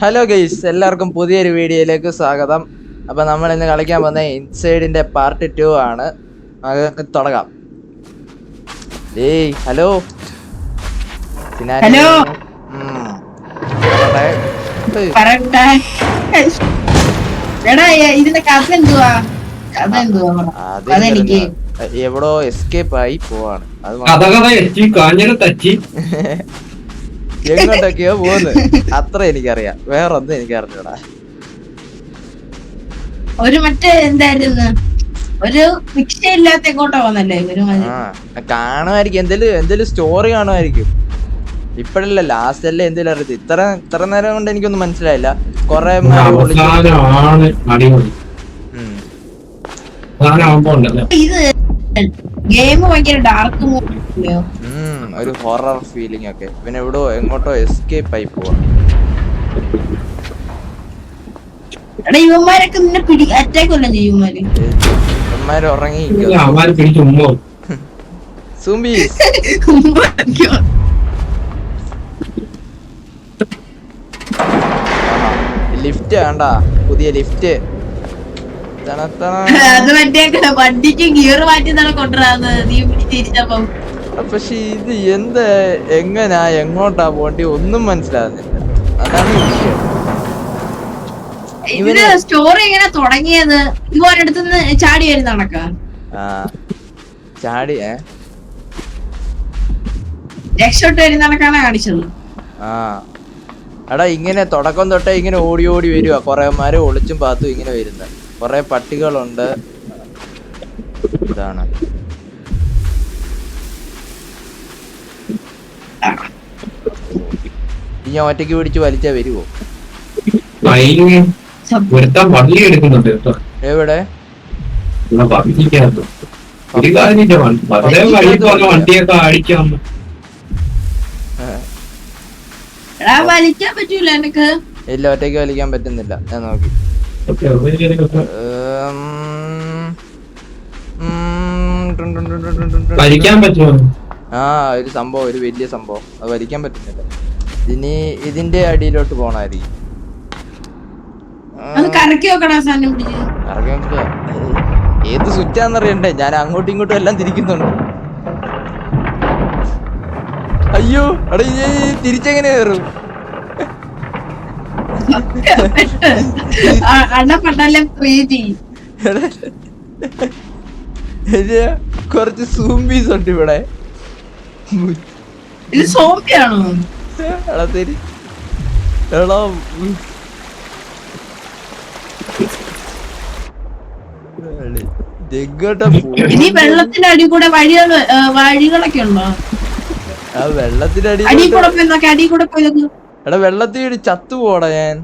Hello guys, എല്ലാവർക്കും പുതിയൊരു വീഡിയോയിലേക്ക് സ്വാഗതം. അപ്പൊ നമ്മൾ ഇന്ന് കളിക്കാൻ പോകുന്ന ഇൻസൈഡിന്റെ പാർട്ട് 2 ആണ്. തുടങ്ങാം. ഏയ് ഹലോ ഹലോ ഇതിന്റെ കഥ എന്തുവാ? എവിടോ എസ്കേപ്പ് ആയി പോവാണ്. എങ്ങോട്ടൊക്കെയോ പോന്ന്, അത്ര എനിക്കറിയാം. വേറൊന്നും എനിക്കറിഞ്ഞൂടാ. ഒരു മറ്റേ എന്തായിരുന്നു, ഒരു ശിക്ഷയില്ലാത്ത എങ്ങോട്ടാ വന്നല്ലേ? കാണുമായിരിക്കും, എന്തേലും സ്റ്റോറി കാണുമായിരിക്കും. ഇപ്പഴല്ല, ലാസ്റ്റ് അല്ലേ എന്തേലും അറിയത്. ഇത്ര നേരം കൊണ്ട് എനിക്കൊന്നും മനസ്സിലായില്ല. കൊറേ ഒരു ഹൊറർ ഫീലിംഗ് ഒക്കെ. പിന്നെ എങ്ങോട്ടോ എസ്കേപ്പ് ആയി പോവാ. ഇവന്മാരൊക്കെ നിന്നെ അറ്റാക്ക് വല്ലതും ചെയ്യുമാര്. ഇവന്മാര് ഉറങ്ങി ലിഫ്റ്റ് വേണ്ട, പുതിയ ലിഫ്റ്റ്. അത് മറ്റേ വണ്ടിക്ക് ഗിയർ മാറ്റി കൊണ്ടുവരാന്ന് നീ തിരിച്ചപ്പം. പക്ഷെ ഇത് എങ്ങനാ എങ്ങോട്ടാ പോണ്ടി ഒന്നും മനസ്സിലാകുന്നില്ല. അതാണ് വിഷയം. ഇതിന് സ്റ്റോറി എങ്ങനെ തുടങ്ങിയത്? ഇവരടുത്തുനിന്ന് ചാടി വരുന്ന കണക്കാ. ചാടി രക്ഷോട്ട് വരുന്ന കണക്കാണ് കാണിച്ചത്. എടാ, ഇങ്ങനെ തുടക്കം തൊട്ടേ ഇങ്ങനെ ഓടി ഓടി വരുക. കൊറേമാര് ഒളിച്ചും പാത്തും ഇങ്ങനെ വരുന്ന കൊറേ പട്ടികളുണ്ട്. ഇതാണ് ഞാൻ ഒറ്റയ്ക്ക് പിടിച്ച് വലിച്ചാ വരുവോ? എവിടെ? വലിക്കാൻ പറ്റൂല എനിക്ക്. ഇല്ല, ഒറ്റയ്ക്ക് വലിക്കാൻ പറ്റുന്നില്ല. ഞാൻ നോക്കി. ഒരു സംഭവം, ഒരു വലിയ സംഭവം, അത് വലിക്കാൻ പറ്റുന്നില്ല. ഇനി ഇതിന്റെ അടിയിലോട്ട് പോണായിരിക്കും. ഏത് സ്വിച്ചാന്നറിയണ്ടേ? ഞാൻ അങ്ങോട്ടും ഇങ്ങോട്ടും എല്ലാം തിരിക്കുന്നുണ്ട്. അയ്യോ, എടാ തിരിച്ചെങ്ങനെ കയറും? കുറച്ച് സൂംബീസ് ഉണ്ട് ഇവിടെ. വെള്ളത്തിന്റെ അടി കൂടെ വഴികളൊക്കെ ഉണ്ടോ? വെള്ളത്തിന്റെ എടാ, വെള്ളത്തിൽ ചത്തുപോടാ ഞാൻ.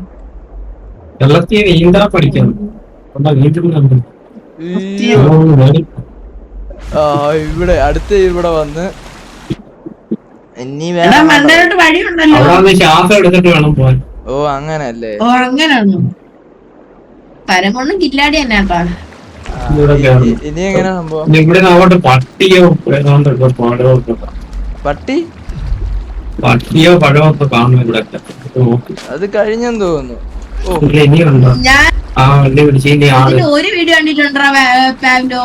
ഇവിടെ ഇവിടെ വന്ന് ഓ അങ്ങനല്ലേ? പരമൊന്നും കില്ലാടി തന്നെ. ഇനി എങ്ങനെ സംഭവം? പട്ടിയോ പഴമോ ഒക്കെ കാണും ഇവിടെ. അത് കഴിഞ്ഞെന്ന് തോന്നുന്നു. ഒരു വീഡിയോ കണ്ടിട്ടുണ്ടോ?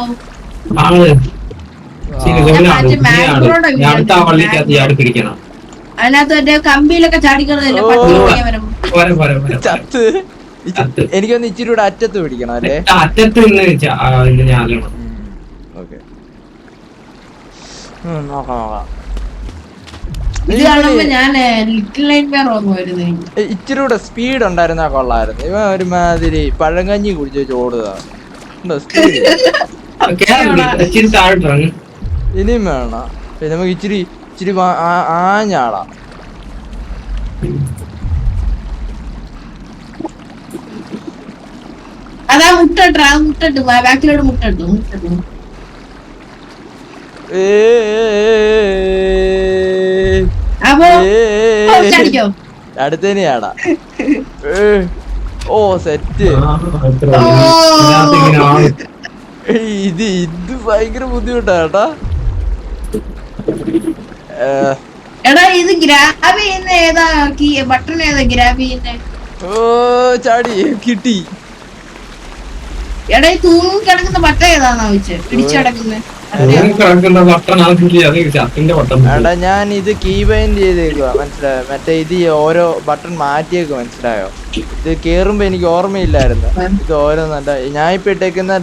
അതിനകത്ത് കമ്പിയിലൊക്കെ ചാടിക്കണതല്ലേ? എനിക്കൊന്ന് ഇച്ചിരി കൂടെ അറ്റത്ത് പിടിക്കണം അല്ലേ? അറ്റത്ത് ഇച്ചിരി കൂടെ സ്പീഡ് ഉണ്ടായിരുന്നാ കൊള്ളായിരുന്നു. ഇവ ഒരുമാതിരി പഴങ്കഞ്ഞി കുടിച്ച് ഓടുകയാണ്. ഇനിയും വേണം. പിന്നെ നമുക്ക് ഇച്ചിരി ആഞ്ഞാടാം. അതാ മുട്ടിട്ട് ബാക്കിലോട്ട് മുട്ടിട്ടു. അടുത്തനെയാടാ. ഓ സെറ്റ്. ഇത് ഭയങ്കര ബുദ്ധിമുട്ടാ. എടാ, ഇത് ഗ്രാബ് ചെയ്യുന്ന ഏതാ? ബട്ടൺ ഏതാ ഗ്രാബ് ചെയ്യുന്ന? ഓ ചാടി കിട്ടി. എടാ ഈ തൂങ്ങി കിടക്കുന്ന ബട്ട ഏതാന്നാ ചോദിച്ചേ പിടിച്ചടക്കുന്നത്? കിടക്കുന്ന ബട്ടൺ അതിന്റെ ബട്ടൺ. എടാ ഞാൻ ഇത് കീ ബൈൻഡ് ചെയ്തേക്കുക, മനസ്സിലായോ? മറ്റേ ഇത് ഓരോ ബട്ടൺ മാറ്റിയേക്ക്, മനസ്സിലായോ? ഇത് കേറുമ്പോ എനിക്ക് ഓർമ്മയില്ലായിരുന്നു. ഇത് ഓരോന്നല്ല, ഞാൻ ഇപ്പൊ ഇട്ടേക്കുന്ന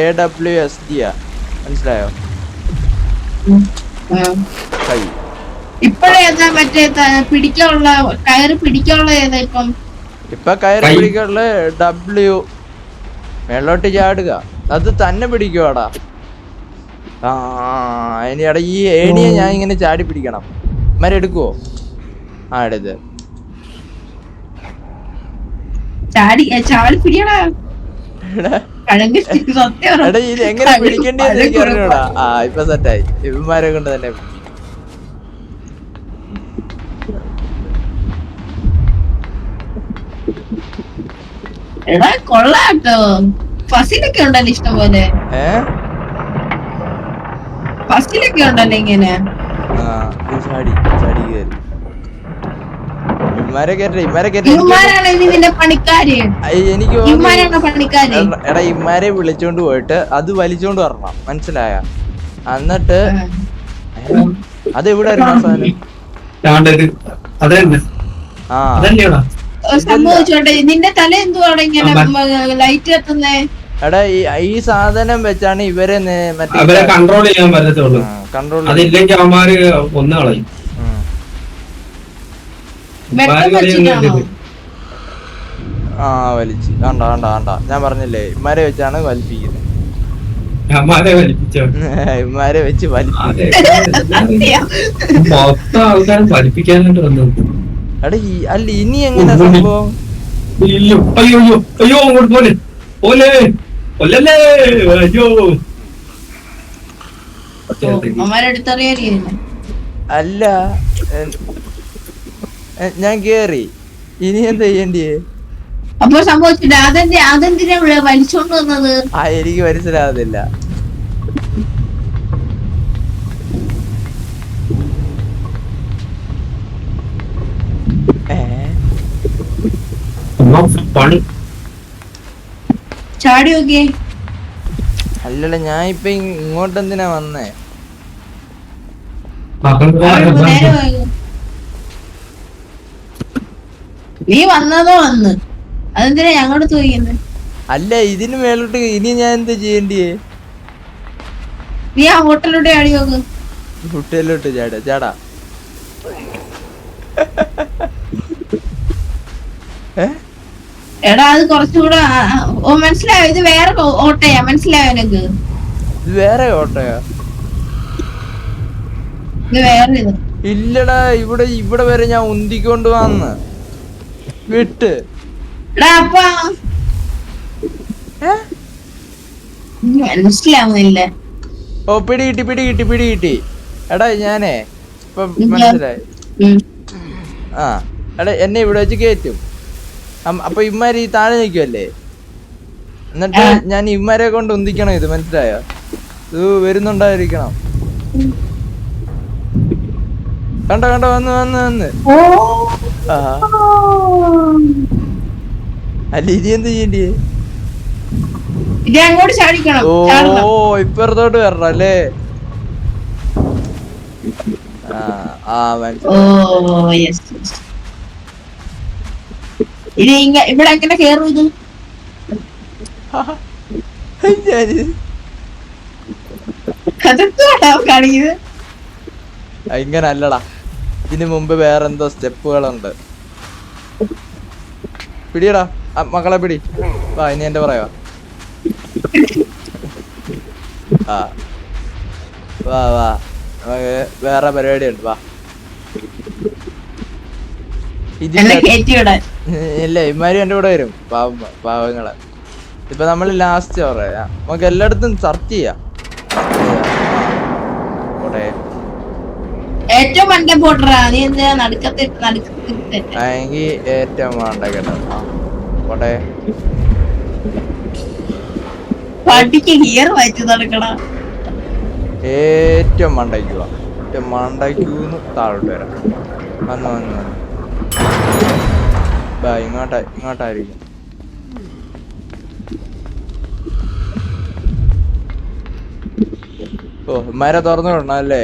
AWSD ആ, മനസ്സിലായോ? കൈ ഇപ്പഴേതാ മറ്റേ പിടിക്കാനുള്ള കയറ് പിടിക്കാനുള്ള ഏതാ ഇപ്പം? ഇപ്പൊ കയറ് പിടിക്കാനുള്ള W. മേളോട്ട് ചാടുക, അത് തന്നെ പിടിക്കുവാടാ. ആ ഇനി എടാ ഈ ഏണിയെ ഞാൻ ഇങ്ങനെ ചാടി പിടിക്കണം. മരെടുക്കുവോ? ആ എടുത്ത് ചാടി ചാടി പിടിയടാ. എടാ ഇത് എങ്ങനെ പിടിക്കേണ്ടതെന്ന് എനിക്ക് അറിഞ്ഞൂടാ. ആ ഇപ്പൊ സെറ്റായി. ഇവന്മാരെ കൊണ്ട് തന്നെ എടാ കൊള്ളാട്ടോ. ഫസിലൊക്കെ ഉണ്ടല്ലോ ഇഷ്ടം പോലെ. ഫസിലൊക്കെ ഉണ്ടല്ലോ ഇങ്ങനെ. ചാടി ചാടി കേറി എടാ ഇമ്മാരെ വിളിച്ചോണ്ട് പോയിട്ട് അത് വലിച്ചോണ്ട് വരണം, മനസ്സിലായ? എന്നിട്ട് അതെവിടെ സംഭവിച്ചോട്ടെ. നിന്റെ തല എന്തുവാണ് ഇങ്ങനെ ലൈറ്റ് കത്തുന്നേ? എടാ ഈ സാധനം വെച്ചാണ് ഇവരെ കൺട്രോൾ ചെയ്യാൻ പറ്റത്തുള്ളൂ. കൺട്രോൾ അതില്ലെങ്കിൽ അവന്മാര് കൊന്നു കളയും. ആ വലിച്ച് കണ്ട കണ്ട കണ്ട, ഞാൻ പറഞ്ഞില്ലേ ഇമാരെ വെച്ചാണ് വലിപ്പിക്കുന്നത്. ഇമാരെ വെച്ച് മൊത്തം ആൾക്കാർ വലിപ്പിക്കാനായിട്ട് വന്നത്. എടാ അല്ല ഇനി എങ്ങനെ സംഭവം? അയ്യോ അയ്യോ അയ്യോ അങ്ങോട്ട് പോലെ പോലെ കൊല്ലല്ലേ. അയ്യോ അല്ല ഞാൻ കേറി, ഇനി എന്താ ചെയ്യണ്ടിയേ? അപ്പൊ സംഭവിച്ചില്ല. അതെന്തിനാ വലിച്ചോണ്ട് വന്നത്? ആ എനിക്ക് മനസ്സിലാവുന്നില്ല. ചാടി നോക്കിയേ. അല്ലല്ല ഞാൻ ഇപ്പൊ ഇങ്ങോട്ട് എന്തിനാ വന്നേ? നീ വന്നതോ വന്ന്, അതെന്തിനാ ഞങ്ങോട്ട് ചോദിക്കുന്നത്? അല്ല ഇതിന് മേലോട്ട് ഇനി ഞാൻ എന്താ ചെയ്യണ്ടിയേ? നീ ആ ഹോട്ടലിലോട്ട് ചാടി നോക്ക്. ഹോട്ടലിലോട്ട് ചാടാ എടാ അത് കുറച്ചുകൂടെ മനസ്സിലായോ? ഇത് വേറെ ഓട്ടയാ, മനസ്സിലായോ നിനക്ക്? ഇത് വേറെ ഓട്ടയാ? ഇത് വേറെ ഇത് ഇല്ലടാ, ഇവിടെ വരെ ഞാൻ ഉന്തിക്കൊണ്ട് വന്ന് വിട്ട്. മനസ്സിലാവുന്നില്ല. ഓ പിടി. എടാ ഞാനേ ഇപ്പൊ മനസ്സിലായി. ആ എടാ എന്നെ ഇവിടെ വെച്ച് കയറ്റും. അപ്പൊ ഇമ്മാര് ഈ താഴെ നിൽക്കുമല്ലേ, എന്നിട്ട് ഞാൻ ഇമ്മാരെ കൊണ്ട് ഉന്തിക്കണം. ഇത് മനസ്സിലായോ? ഇത് വരുന്നുണ്ടായിരിക്കണം. കണ്ട വന്ന് അല്ല ഇനി എന്ത് ചെയ്യണ്ടേ? ഓ ഇപ്പുറത്തോട്ട് വരണം അല്ലേ? ഇവിടെ എങ്ങനെ കേറും? ഇത് ഇങ്ങനെ അല്ലടാ, ഇതിന് മുമ്പ് വേറെന്തോ സ്റ്റെപ്പുകളുണ്ട്. പിടിയടാ മക്കളെ പിടി. വാ ഇനി എന്റെ പറയാ. വാ നമുക്ക് വേറെ പരിപാടി ഉണ്ട്. വാ ഇല്ല ഇമാരി എന്റെ കൂടെ വരും. പാവങ്ങളെ ഇപ്പൊ നമ്മള് ലാസ്റ്റ് പറയാ. നമുക്ക് എല്ലായിടത്തും സെർച്ച് ചെയ്യാം. ഏറ്റവും മണ്ട പോട്ടറാ നീ എന്താ നടുക്കത്തെ ഏറ്റവും വേണ്ട കേട്ടോ. പോട്ടെ വണ്ടിക്ക് ഗിയർ വായിച്ചു നടക്കണ. ഏറ്റവും മണ്ടയ്ക്കുക. ഏറ്റവും മണ്ടയ്ക്കൂന്ന് താഴോട്ട് വരാം. വന്ന് ബാ ഇങ്ങോട്ടായിരിക്കും. ഓ ഇമ്മാരെ തുറന്നു വിടണം അല്ലേ?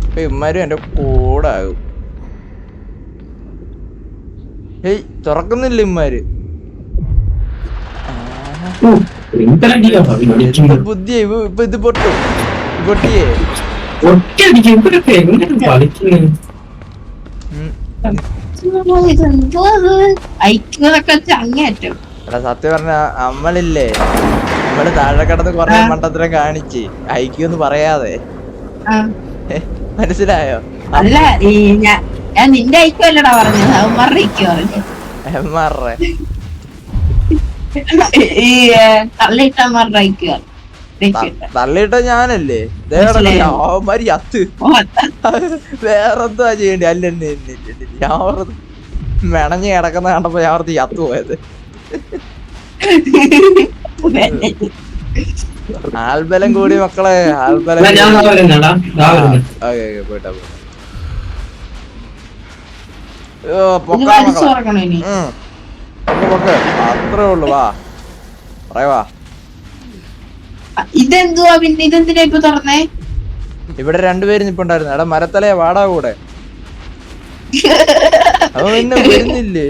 അപ്പൊ ഇമ്മാരും എന്റെ കൂടെ ആകും. ഏയ് തുറക്കുന്നില്ല ഇമ്മാര്. ബുദ്ധിയെ ഇപ്പൊ ഇത് പൊട്ടും. പൊട്ടിയേ എടാ സത്യം പറഞ്ഞ നമ്മളില്ലേ, നമ്മള് താഴെ കിടന്ന് കൊറേ മണ്ടത്തരം കാണിച്ച് ഐക്യൊന്ന് പറയാതെ. മനസ്സിലായോ? അല്ല ഞാൻ നിന്റെ ഐക്യല്ലടാ പറഞ്ഞത്, അവന്മാരുടെ ഐക്യം പറഞ്ഞു. എമ്മാറേ ഈ തള്ളിയിട്ടന്മാരുടെ ഐക്യം തള്ളിയിട്ട ഞാനല്ലേ? അവന്മാര് ചത്ത് വേറെന്താ ചെയ്യണ്ടേ? അല്ല ഞാൻ മെണഞ്ഞ് കിടക്കുന്ന കണ്ടപ്പോ ഞാൻ ഓർത്ത് ചത്തു പോയത്. ആൽബലം കൂടി മക്കളെ, ആൽബലം പോയിട്ടാ അത്രേ ഉള്ളു. വാ പറയാ. ഇതെന്തുവാ പിന്നെ? ഇതെന്തിനാ ഇപ്പൊ തുറന്നേ? ഇവിടെ രണ്ടുപേരും നിപ്പുണ്ടായിരുന്നു. എടാ മരത്തലയെ വാടാ കൂടെ. അവ പിന്നെ വരുന്നില്ലേ?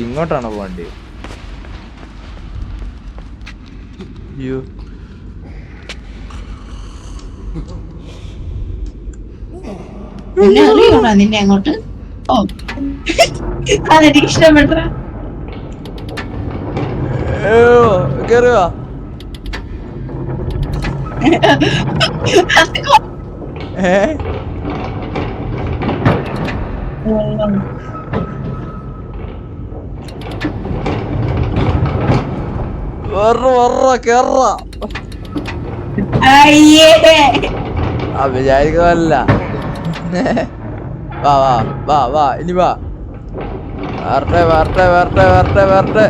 ഇങ്ങോട്ടാണോ പോകണ്ടേ? അയ്യോ നിന്നെ അങ്ങോട്ട്. ഓ അതെനിക്ക് ഇഷ്ടപ്പെട്ട. കേറുവാ. വിചാരിക്കുന്നതല്ല. വാ വാ വാ വാ ഇനി വാ. വരട്ടെ.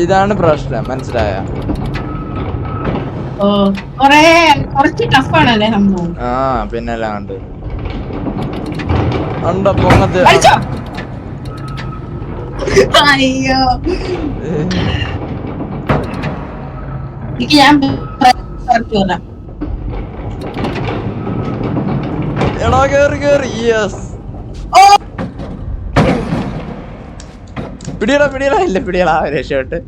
ഇതാണ് പ്രശ്നം, മനസ്സിലായ? ആ പിന്നല്ലാണ്ട് ഉണ്ടോ പൊങ്ങത്ത്. അയ്യോ എടാ കേറി. യെസ് പിടിയടാ ഇല്ല പിടിയടാ. രക്ഷപ്പെട്ട്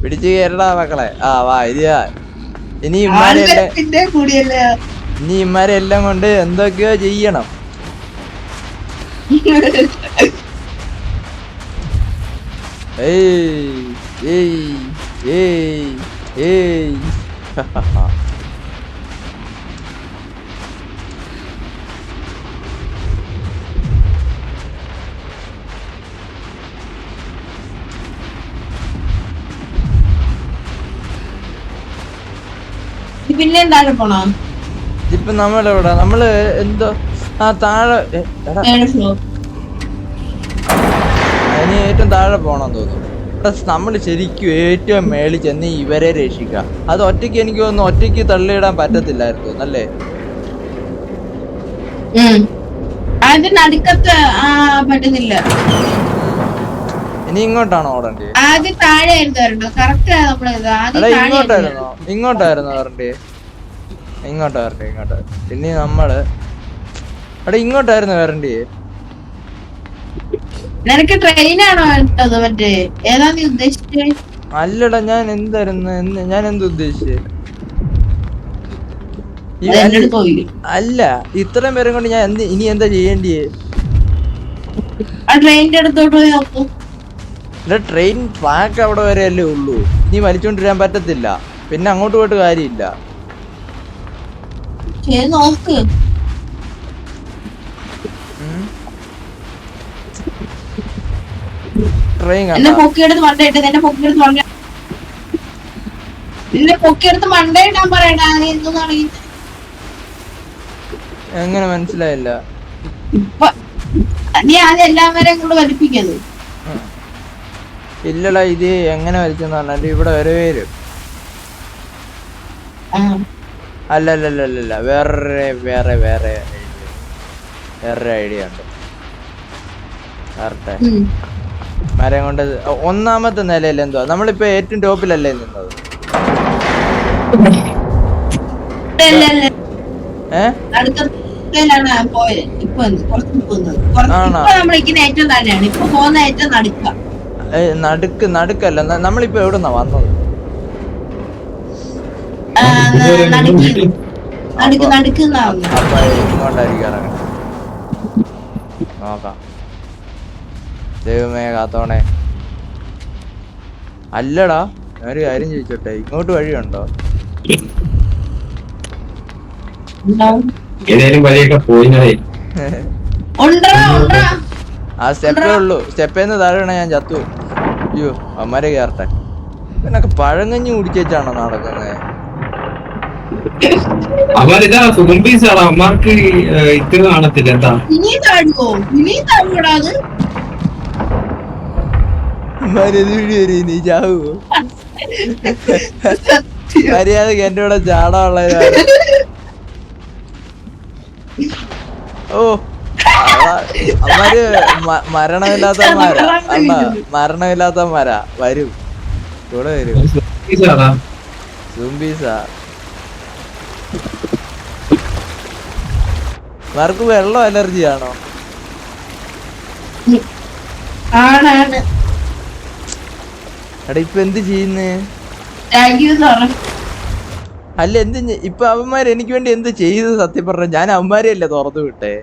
പിടിച്ച് കയറടാ മക്കളെ. ആ വാ. ഇനി ഇമ്മാരെ എല്ലാം കൊണ്ട് എന്തൊക്കെയോ ചെയ്യണം. പിന്നെ താഴെ പോണോ? ഇപ്പൊ നമ്മളെവിടെ? നമ്മള് എന്തോ ആ താഴെ അതിന് ഏറ്റവും താഴെ പോണെന്ന് തോന്നുന്നു. നമ്മള് ശരിക്കും ഏറ്റവും മേളിൽ ചെന്ന് ഇവരെ രക്ഷിക്കാം. അത് ഒറ്റയ്ക്ക് എനിക്ക് തോന്നുന്നു ഒറ്റയ്ക്ക് തള്ളിയിടാൻ പറ്റത്തില്ലായിരുന്നു അല്ലേ? അതിനടുക്കത്ത് പറ്റുന്നില്ല. ഇനി ഇങ്ങോട്ടാണോ ഓടണ്ടേ? ആദ്യം താഴെയായിരുന്നു വരണ്ടോ? കറക്റ്റ് ഇങ്ങോട്ടായിരുന്നു വരണ്ടേ? ഇങ്ങോട്ടാ വരണ്ടേ? ഇനി നമ്മള് ഇങ്ങോട്ടായിരുന്നു വരണ്ടേ? നിനക്ക് ട്രെയിനാണോ വേണ്ടത്? മറ്റേ ഏതാ നീ ഉദ്ദേശിച്ചേ? അല്ലടാ ഞാൻ എന്ത് ഉദ്ദേശിച്ചേ? അല്ല ഇത്രയും പേരും കൊണ്ട് ഞാൻ ഇനി എന്താ ചെയ്യേണ്ടിയേ? ട്രെയിനിന്റെ അടുത്തോട്ട് പോയി നോക്കൂ. ട്രെയിൻ ട്രാക്ക് അവിടെ വരെ അല്ലേ ഉള്ളൂ. ഇനി വലിച്ചോണ്ടിരാൻ പറ്റത്തില്ല. പിന്നെ അങ്ങോട്ട് പോയിട്ട് കാര്യമില്ല. നോക്ക് ട്രെയിൻ പൊക്കിയെടുത്ത് മണ്ടയിടാൻ പറയടാ. എങ്ങനെ മനസ്സിലായില്ല? നീ ആദ്യം എല്ലാം വരെ കൊണ്ട് വലിപ്പിക്കത്. ഇല്ലടാ ഇത് എങ്ങനെ വലിച്ചെന്ന് പറഞ്ഞാല് ഇവിടെ വരെ വരും. അല്ല വേറൊരു ഐഡിയ ഉണ്ട്. കറക്റ്റ് മരം കൊണ്ട് ഒന്നാമത്തെ നിലയിൽ എന്തുവാ നമ്മളിപ്പോ ഏറ്റവും ടോപ്പിലല്ലേ നിന്നത്? നടുക്കല്ല, നമ്മളിപ്പോ എവിടുന്നാ വന്നത്? അപ്പൊ ഇങ്ങോട്ടായിരിക്കും ഇറങ്ങണം. നോക്കാം. ദൈവമേ കാത്തോണേ. അല്ലടാ ഒരു കാര്യം ചോദിച്ചോട്ടെ, ഇങ്ങോട്ട് വഴിയുണ്ടോ? ആ സ്റ്റെപ്പേ ഉള്ളൂ, സ്റ്റെപ്പേന്ന് താഴെ ഞാൻ ചത്തു. അയ്യോ അമ്മരെ കേറട്ടെ. എന്നൊക്കെ പഴങ്കഞ്ഞി കുടിച്ചാണോ നടക്കുന്നത്? അവരിതാ സുഖംപീസാണ്, അമ്മമാർക്ക് ഇത്ര കാണത്തില്ല. എന്താ നീ ചാവോ? മര്യാദക്ക് എന്റെ കൂടെ ചാടാനുള്ളവരാണ്. ഓ അമ്മര് മരണമില്ലാത്തമാരാ, അല്ല മരണമില്ലാത്തമാരാ. വരും കൂടെ വരും. സൂംബീസാ. മാർക്ക് വെള്ളം അലർജി ആണോ? എടാ ഇപ്പൊ എന്ത് ചെയ്യുന്നേ? അല്ല എന്ത് ഇപ്പൊ അവന്മാര് എനിക്ക് വേണ്ടി എന്ത് ചെയ്തു? സത്യം പറഞ്ഞ ഞാൻ അവന്മാരെയല്ലേ തുറന്നു വിട്ടേ?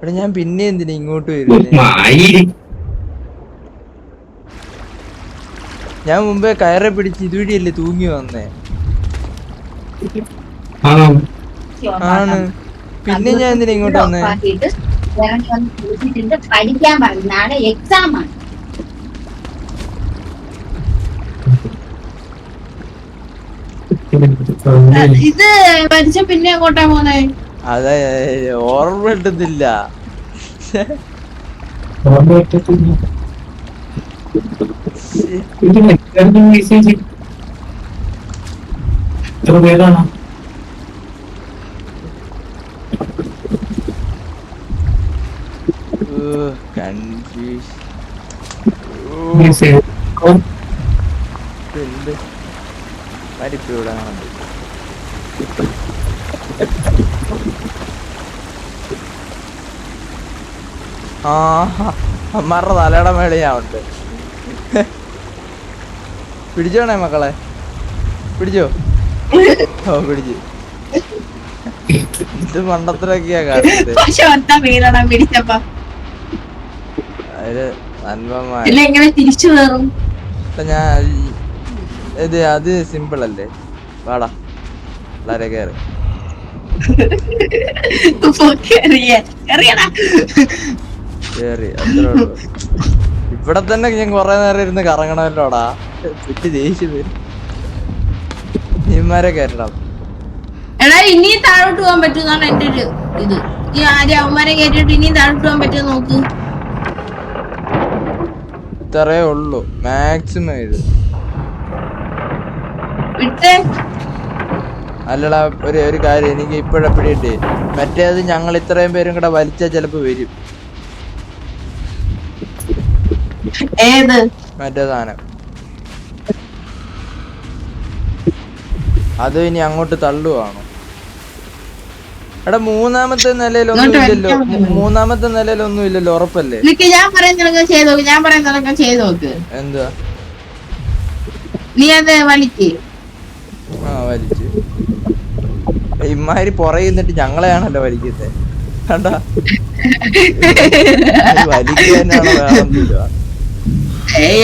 എടാ ഞാൻ പിന്നെ എന്തിനാ ഇങ്ങോട്ട് വരുന്നേ? ഞാൻ മുമ്പേ കയറെ പിടിച്ച് ഇതുവഴിയല്ലേ തൂങ്ങി വന്നേ? ആണ്. പിന്നെ ഞാൻ എന്തിനാ ഇങ്ങോട്ട് വന്നേ? പഠിക്കാൻ പറഞ്ഞാണ് എക്സാം ആണ്. ഇത് പഠിച്ച പിന്നെ എങ്ങോട്ടാ പോന്നെ? അതെ ഓർമ്മ കിട്ടുന്നില്ല. അമ്മാരുടെ തലയുടെ മേളിൽ ഞാൻ ഉണ്ട്. പിടിച്ചോണേ മക്കളെ, പിടിച്ചോ. ഓ പിടിച്ചു. ഇത് മണ്ടത്തിലൊക്കെയാ കാണിച്ചത്. തിരിച്ചു കയറും. ഞാൻ ഇത് അത് സിമ്പിൾ അല്ലേ? വാടാ വളരെ കയറി. കേറി അത്രേ ഉള്ളൂ. ഇവിടെ തന്നെ ഞാൻ കൊറേ നേരം ഇരുന്ന് കറങ്ങണമല്ലോടാ. ചുറ്റി ദേഷ്യം വരും. നീമാരെ കയറ്റണം. എടാ ഇനി താഴോട്ട് പോകാൻ പറ്റുന്നാണ് എന്റെ ഒരു ഇത്. ഈ ആദ്യം അവന്മാരെ കേട്ടിട്ട് ഇനിയും താഴോട്ട് പോകാൻ പറ്റുമോ നോക്ക്. ഇത്രേ ഉള്ളൂ മാക്സിമം. ഇത് വിട്ടേ. അല്ലടാ ഒരു കാര്യം എനിക്ക് ഇപ്പോഴെപ്പോഴേ മറ്റേത് ഞങ്ങൾ ഇത്രയും പേരും കൂടെ വലിച്ചാൽ ചിലപ്പോ വരും. ഏത് മറ്റേ സാധനം അത് ഇനി അങ്ങോട്ട് തള്ളുവാണോ? എടാ മൂന്നാമത്തെ നിലയിലൊന്നും ഇല്ലല്ലോ. മൂന്നാമത്തെ നിലയിലൊന്നും ഇല്ലല്ലോ, ഉറപ്പല്ലേ? ഞാൻ പറയുന്ന ചെയ്ത് നോക്ക്. എന്താ നീ അത് വലിക്ക്. ആ വലിച്ച്. ഇമ്മാതിരി പുറകിന്നിട്ട് ഞങ്ങളെയാണല്ലോ വലിക്കുന്നത്. കണ്ടാ വലിക്കാനാണോ വേണമെന്നില്ല.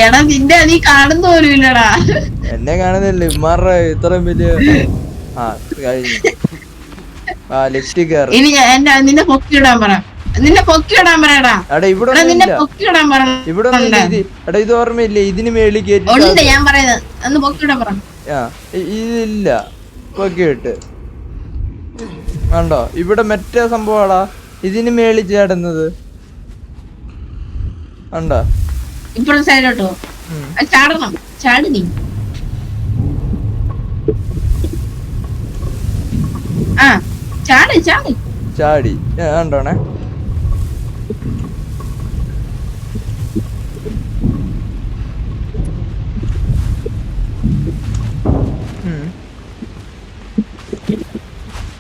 എടാ നിന്റെ നീ കാണുന്ന പോലും ഇല്ലടാ. എന്നെ കാണുന്നില്ല. ഇമ്മാരുടെ ഇത്രയും വലിയ കഴിഞ്ഞു. ആ ലിഫ്റ്റ് കയറി. ഇനി നിന്നെ പൊക്കിയിടാൻ പറ. പറയടാ. എടാ ഇവിടെ ഇവിടെ എടാ ഇത് ഓർമ്മയില്ലേ? ഇതിന് മേളിൽ കേട്ടി ഞാൻ പറയുന്നത് ഒന്ന് പൊക്കിയിടാൻ പറ. ഇതില്ല പൊക്കിയിട്ട് കണ്ടോ? ഇവിടെ മറ്റേ സംഭവമാടാ ഇതിന് മേളിൽ ചേടുന്നത്. ഉണ്ടോ? ഇപ്പുറത്തെ സൈഡിലോട്ടോ ചാടണം. ചാടി നീ. ആ ചാടി ചാടി ചാടി ഉണ്ടോണേ.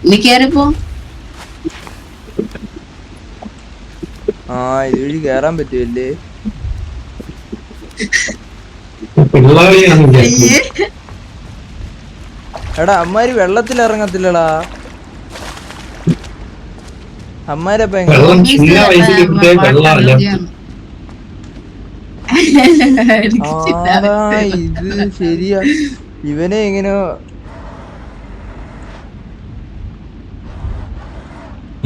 നീ കേറിപ്പോ. ആ ഇതുവഴി കേറാൻ പറ്റുമല്ലേ? എടാ അമ്മാര് വെള്ളത്തിൽ ഇറങ്ങത്തില്ലടാ. അമ്മാരപ്പ എങ്ങനെ? ഇത് ശരിയാ. ഇവനെ എങ്ങനെയോ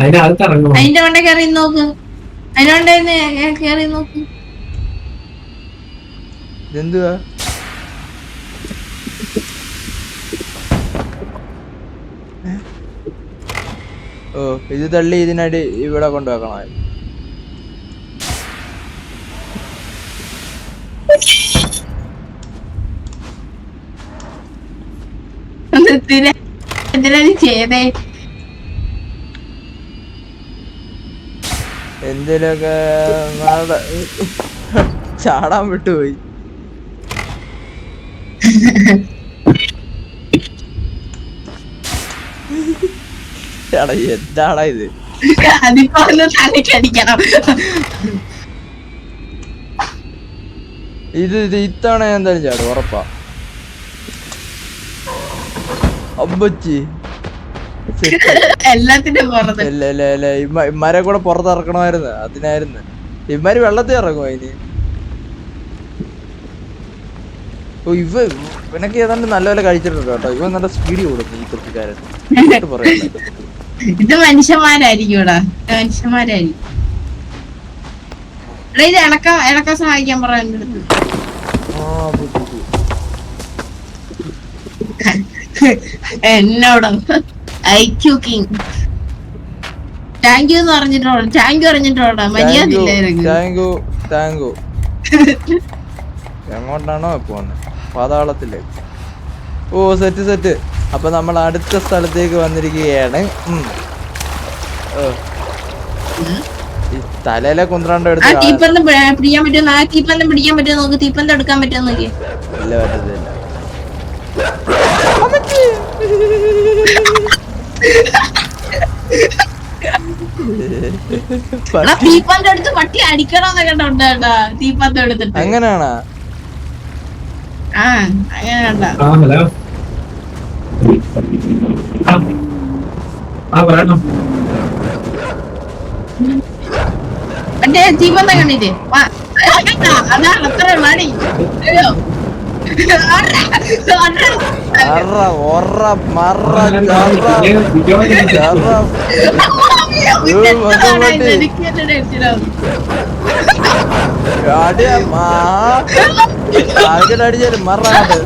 അതിന്റെ കൊണ്ട കേറി നോക്ക്. അതിനോണ്ട് കേറി നോക്ക്. ഇതെന്തുവാ? ഓ ഇത് തള്ളി ഇതിനടി ഇവിടെ കൊണ്ടുവെക്കണം. എന്തിനാ ചെയ്തേ? എന്തേലൊക്കെ ചാടാൻ വിട്ടുപോയി. എടാ എന്താടാ ഇത്? അതിപ്പോ തലക്കടിക്കണം. ഇത് ഇത്തവണ ഞാൻ എന്തായാലും ചാടും, ഉറപ്പാ. അമ്പച്ചി എല്ലാത്തിനും ഇമാരെ കൂടെ പുറത്തിറക്കണമായിരുന്നു. അതിനായിരുന്നു ഇമാര് വെള്ളത്തിൽ ഇറങ്ങും അതിന്. ഓ ഇവനൊക്കെ ഏതാണ്ട് നല്ലപോലെ കഴിച്ചിട്ടുണ്ട് കേട്ടോ. ഇവൻ നല്ല സ്പീഡ് കൊടുക്കും ഈ കൃഷിക്കാരൻ. ഇത് മനുഷ്യന്മാരായിരിക്കും ഇവിടെ, മനുഷ്യന്മാരായിരിക്കും. ഇത് ഇളക്കം സഹായിക്കാൻ പറയുന്നത്. എന്നോട് ഐക്യു കിങ് താങ്ക് യു എന്ന് പറഞ്ഞിട്ടോടാ. Thank you പറഞ്ഞിട്ടോടാ. മര്യാദ എങ്ങോട്ടാണോ പോന്നെ? പാതാളത്തില്. ഓ സെറ്റ് സെറ്റ്. അപ്പൊ നമ്മൾ അടുത്ത സ്ഥലത്തേക്ക് വന്നിരിക്കുകയാണ്. ഈ തലയിലെ കുന്ത്രാണ്ട് എടുത്ത് തീപ്പന്തം പിടിക്കാൻ പറ്റുമോ? തീപ്പന്തം പിടിക്കാൻ പറ്റുമോ നോക്ക്. തീപ്പന്തം എടുക്കാൻ പറ്റുമോ നോക്കി. ഇല്ല പറ്റത്തില്ല. തീപ്പന്തം എടുത്ത് പട്ടി അടിക്കണോന്നൊക്കെ ഉണ്ടാ. തീപ്പന്തം എടുത്തിട്ട് അങ്ങനെയാണോ? ആ അങ്ങനെ മറ്റേ തീപ്പന്തം കണ്ടിട്ട് അതാണ് അത്ര മടി. അടിച്ചാലും മറാട്ട്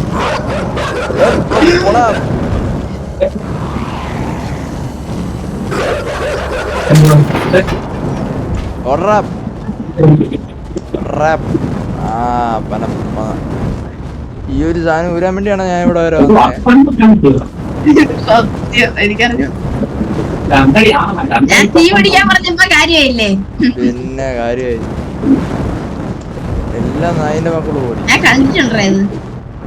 ഈ ഒരു സാധനം ഊരാൻ വേണ്ടിയാണ് ഞാൻ ഇവിടെ വരെ പിന്നെ കാര്യമായി. എല്ലാം നായിന്റെ മക്കള് പോയി.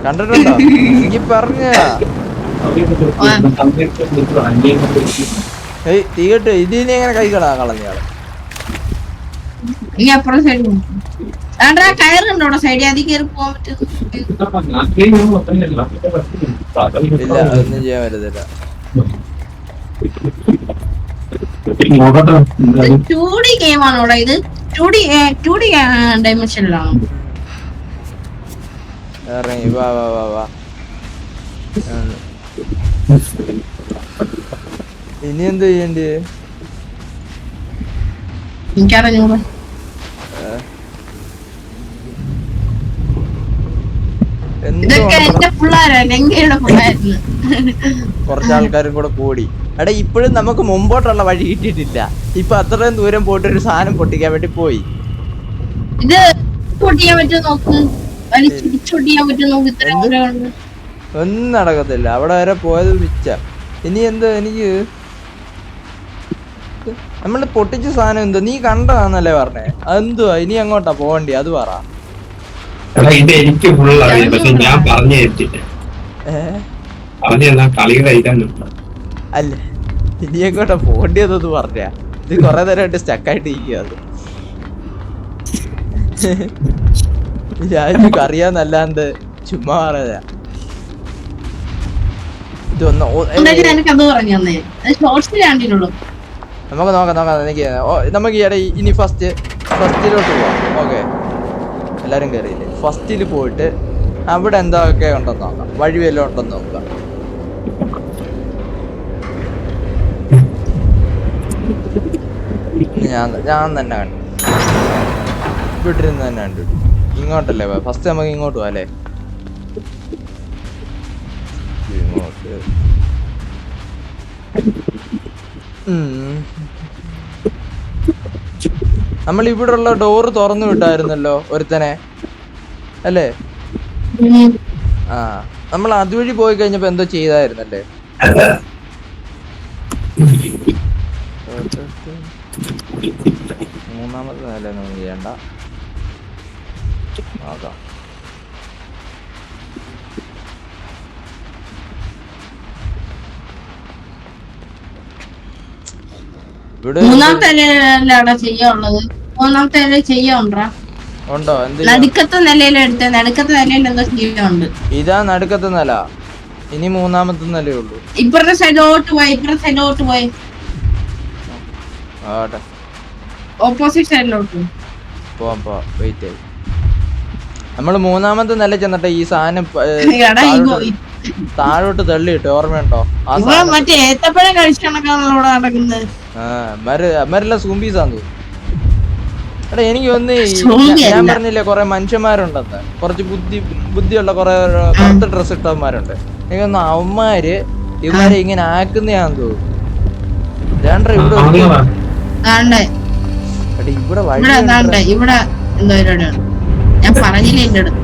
കണ്ടിട്ടുണ്ടോ? എനിക്ക് പറഞ്ഞ തീ കെട്ട്. ഇതിനെ എങ്ങനെ കൈ കളഞ്ഞാള്? കയറുണ്ടോ സൈഡിൽ? അതിൽ കയറി പോകാൻ ഇല്ല, അതൊന്നും ചെയ്യാൻ പറ്റത്തില്ല. 2D ഗെയിമാണോടാ ഇത്? 2D ഡൈമെൻഷനിലാണോ? ഇറങ്ങി വാ വാ വാ വാ. ഇനി എന്ത് ചെയ്യണ്ടേ? എനിക്കറിഞ്ഞൂടാ. കുറച്ചാൾക്കാരും കൂടെ കൂടി. എടാ ഇപ്പോഴും നമുക്ക് മുമ്പോട്ടുള്ള വഴി കിട്ടിയിട്ടില്ല. ഇപ്പൊ അത്രയും ദൂരം പോയിട്ട് ഒരു സാധനം പൊട്ടിക്കാൻ വേണ്ടി പോയി. ഇത് പൊട്ടിയാൻ പറ്റുമോ നോക്ക്, വലിച്ചൊട്ടിയാൻ പറ്റുമോ നോക്ക്. ഇത്രയും ഉണ്ട്. ഒന്നും നടക്കത്തില്ല, അവിടെ വരെ പോയത് പിച്ച. ഇനി എന്തോ എനിക്ക് നമ്മള് പൊട്ടിച്ച സാധനം എന്തോ നീ കണ്ടതാന്നല്ലേ പറഞ്ഞേ, അതെന്തുവാ ഇനി എങ്ങോട്ടാ പോവണ്ടി അത് പറ. ഇത് എനിക്ക് ഫുൾ അറിയാം, പക്ഷെ ഞാൻ പറഞ്ഞു തരത്തില്ല. കളിയുടെ ഇതാണ്. അല്ല ഇനി എങ്ങോട്ടാ പോകേണ്ടിയതെന്ന് പറഞ്ഞാ, ഇത് കൊറേ നേരമായിട്ട് സ്റ്റക്കായിട്ട് ഇരിക്കുക. അത് ഞാൻ അറിയാന്നല്ലാണ്ട് ചുമ്മാ പറയാ. ഇതൊന്ന് നമുക്ക് നോക്കാം. നമുക്ക് ഇനി ഫസ്റ്റിലോട്ട് പോവാം. ഓക്കെ, എല്ലാരും കയറിയില്ലേ? ഫസ്റ്റിൽ പോയിട്ട് അവിടെ എന്തൊക്കെ ഉണ്ടെന്ന് നോക്കാം, വഴി വല്ലതും ഉണ്ടെന്ന് നോക്കാം. ഞാൻ തന്നെ കണ്ടു, വീട്ടിലിരുന്ന് തന്നെ കണ്ടു. ഇങ്ങോട്ടല്ലേ ഫസ്റ്റ്, നമുക്ക് ഇങ്ങോട്ട് പോവാം അല്ലേ? ഇങ്ങോട്ട് നമ്മൾ ഇവിടെ ഉള്ള ഡോറ് തുറന്നു വിട്ടായിരുന്നല്ലോ ഒരുത്തനെ, അല്ലേ? ആ, നമ്മൾ അതുവഴി പോയി കഴിഞ്ഞപ്പോ എന്തോ ചെയ്തായിരുന്നല്ലേ? മൂന്നാമത്തെ നില ഒന്നും ചെയ്യണ്ട, നോക്കാം. മൂന്നാമത്തെ ചെയ്യാനുള്ളത്, മൂന്നാമത്തെ നില ചെയ്യാനുണ്ടോ? ഉണ്ടോ? നടുക്കത്തെ നിലയിലെ എടുത്ത, നടുക്കത്തെ നിലയിൽ എന്തോ ചെയ്യാനുണ്ട്. ഇതാ നടുക്കത്തെ നില, ഇനി മൂന്നാമത്തെ നിലയേ ഉള്ളൂ. ഇപ്പുറത്തെ സൈഡോട്ട് പോയി, ഇപ്പുറത്തെ സൈഡോട്ട് പോയി, ഓപ്പോസിറ്റ് സൈഡിലോട്ട് പോവാം. വെയിറ്റ് ആയി. നമ്മള് മൂന്നാമത്തെ നില ചെന്നിട്ട് ഈ സാധനം താഴോട്ട് തള്ളിയിട്ട് ഓർമ്മയുണ്ടോ? മറ്റേ ഏത്തപ്പഴം കഴിച്ചണക്കാണല്ലോ നടക്കുന്നത്. അമ്മരെല്ലാം സൂംബീസാന്ന് തോന്നുന്നു. എടാ എനിക്ക് ഒന്ന് ഞാൻ പറഞ്ഞില്ലേ കൊറേ മനുഷ്യന്മാരുണ്ടെന്ന്, കുറച്ച് ബുദ്ധിയുള്ള കൊറേ കറുത്ത ഡ്രസ് ഇട്ടവന്മാരുണ്ട്. എനിക്കൊന്ന് അവന്മാര് ഇവന്മാരെ ഇങ്ങനെ ആക്കുന്നയാന്ന് തോന്നുന്നു. ഇവിടെ ഞാൻ പറഞ്ഞില്ലേ എന്റെ അടുത്ത്.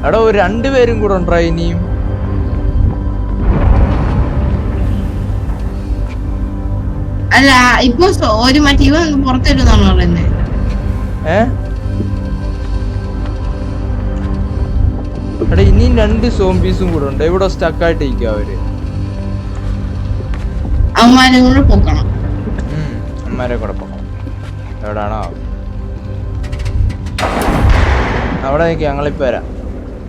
എടാ ഒരു രണ്ടുപേരും കൂടെ ഉണ്ടോ ഇനിയും? അല്ല ഇപ്പൊ ഒരു മറ്റേ ഇവ പുറത്തിരുന്നാണ് പറയുന്നത്. എടാ ഇനിയും 2 സോംബീസും കൂടെ ഉണ്ട്, ഇവിടെ സ്റ്റക്കായിട്ട് ഇരിക്കും അവര്. അമ്മാരെ കൂടെ പൊക്കണം, അമ്മാരെ കൂടെ പൊക്കണം. എവിടാണോ അവിടെ നിൽക്കുക, ഞങ്ങളിപ്പോ വരാം.